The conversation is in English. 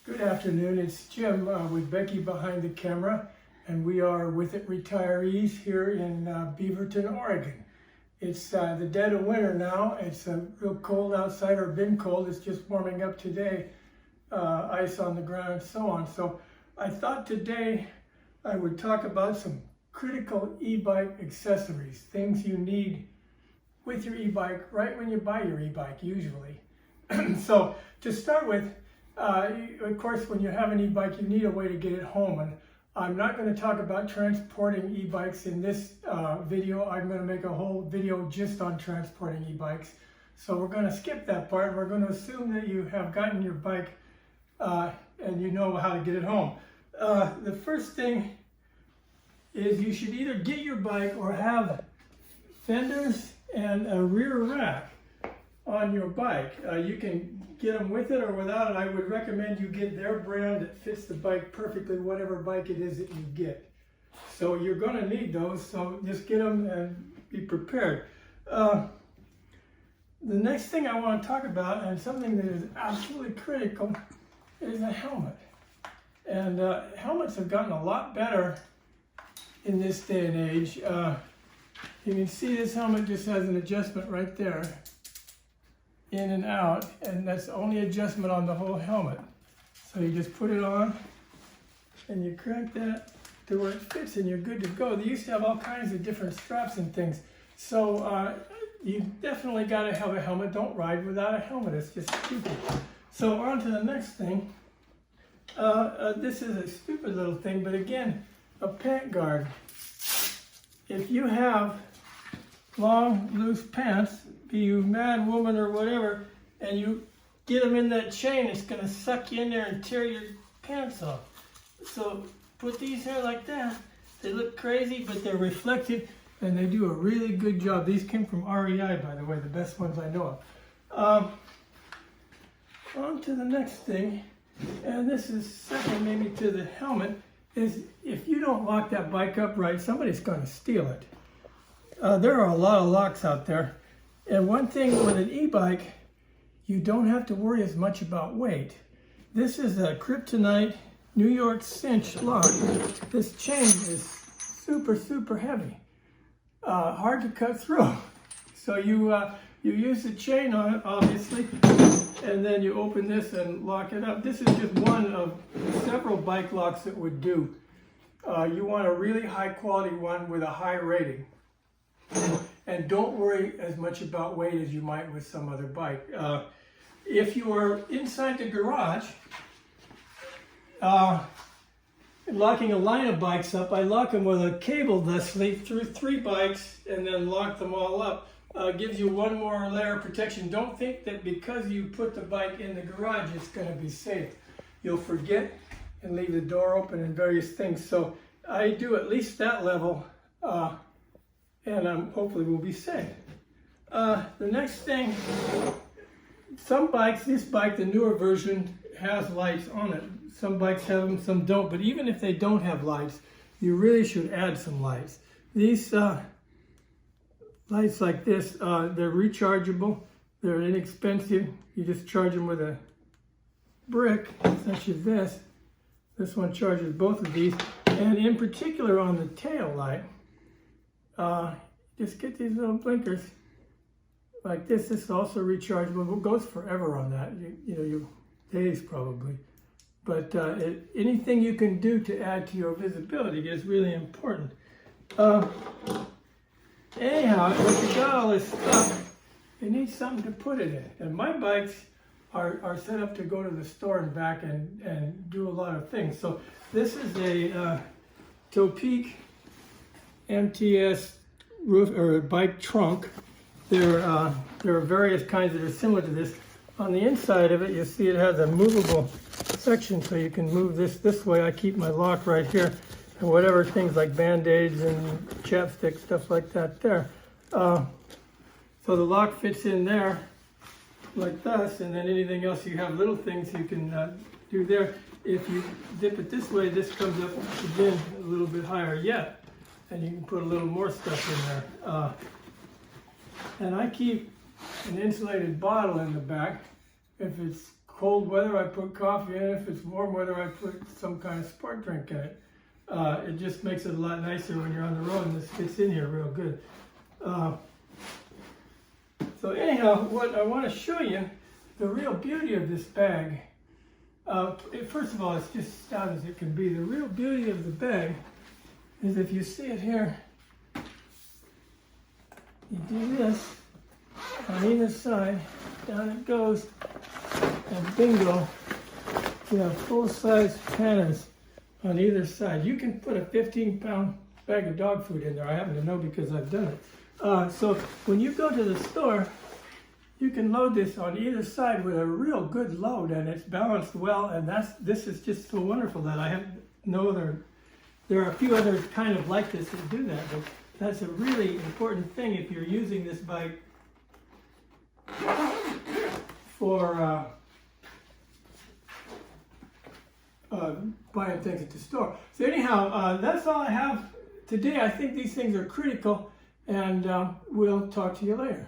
Good afternoon, it's Jim with Becky behind the camera, and we are With It Retirees here in Beaverton, Oregon. It's the dead of winter now. It's real cold outside, or been cold. It's just warming up today, ice on the ground and so on. So I thought today I would talk about some critical e-bike accessories, things you need with your e-bike right when you buy your e-bike usually. So to start with, of course, when you have an e-bike, you need a way to get it home. And I'm not going to talk about transporting e-bikes in this video. I'm going to make a whole video just on transporting e-bikes. So we're going to skip that part. We're going to assume that you have gotten your bike and you know how to get it home. The first thing is you should either get your bike or have fenders and a rear rack on your bike. You can get them with it or without it. I would recommend you get their brand that fits the bike perfectly, whatever bike it is that you get. So you're going to need those, so just get them and be prepared. The next thing I want to talk about, and something that is absolutely critical, is a helmet. And helmets have gotten a lot better in this day and age. You can see this helmet just has an adjustment right there, in and out, and that's the only adjustment on the whole helmet. So you just put it on and you crank that to where it fits and you're good to go. They used to have all kinds of different straps and things. So you definitely got to have a helmet. Don't ride without a helmet. It's just stupid. So on to the next thing. This is a stupid little thing, but again, a pant guard. If you have long, loose pants, be you man, woman, or whatever, and you get them in that chain, it's going to suck you in there and tear your pants off. So put these here like that. They look crazy, but they're reflective, and they do a really good job. These came from REI, by the way, the best ones I know of. On to the next thing, and this is second maybe to the helmet, is if you don't lock that bike up right, somebody's going to steal it. There are a lot of locks out there. And one thing with an e-bike, you don't have to worry as much about weight. This is a Kryptonite New York cinch lock. This chain is super, super heavy. Hard to cut through. So you use the chain on it, obviously, and then you open this and lock it up. This is just one of several bike locks that would do. You want a really high quality one with a high rating. And don't worry as much about weight as you might with some other bike. If you are inside the garage, locking a line of bikes up, I lock them with a cable thusly through 3 bikes and then lock them all up. Gives you one more layer of protection. Don't think that because you put the bike in the garage, it's going to be safe. You'll forget and leave the door open and various things. So I do at least that level. And hopefully we'll be safe. The next thing, some bikes, this bike, the newer version, has lights on it. Some bikes have them, some don't. But even if they don't have lights, you really should add some lights. These lights like this, they're rechargeable. They're inexpensive. You just charge them with a brick, such as this. This one charges both of these. And in particular on the tail light, just get these little blinkers like this. This is also rechargeable. It goes forever on that. You know, your days probably. But anything you can do to add to your visibility is really important. Anyhow, if you got all this stuff, you need something to put it in. And my bikes are set up to go to the store and back and do a lot of things. So this is a Topeak MTS roof or bike trunk. There are various kinds that are similar to this. On the inside of it, you see it has a movable section, so you can move this way. I keep my lock right here, and whatever things like band-aids and chapstick, stuff like that there. So the lock fits in there like this, and then anything else you have, little things you can do there. If you dip it this way, this comes up again a little bit higher yet. And you can put a little more stuff in there. And I keep an insulated bottle in the back. If it's cold weather, I put coffee in it. If it's warm weather, I put some kind of sport drink in it. It just makes it a lot nicer when you're on the road, and this fits in here real good. So anyhow, what I want to show you, the real beauty of this bag. First of all, it's just stout as it can be. The real beauty of the bag is if you see it here, you do this on either side, down it goes, and bingo, you have full-size cannons on either side. You can put a 15-pound bag of dog food in there. I happen to know because I've done it. So when you go to the store, you can load this on either side with a real good load, and it's balanced well, and this is just so wonderful that I have no other. There are a few others kind of like this that do that, but that's a really important thing if you're using this bike for buying things at the store. So anyhow, that's all I have today. I think these things are critical, and we'll talk to you later.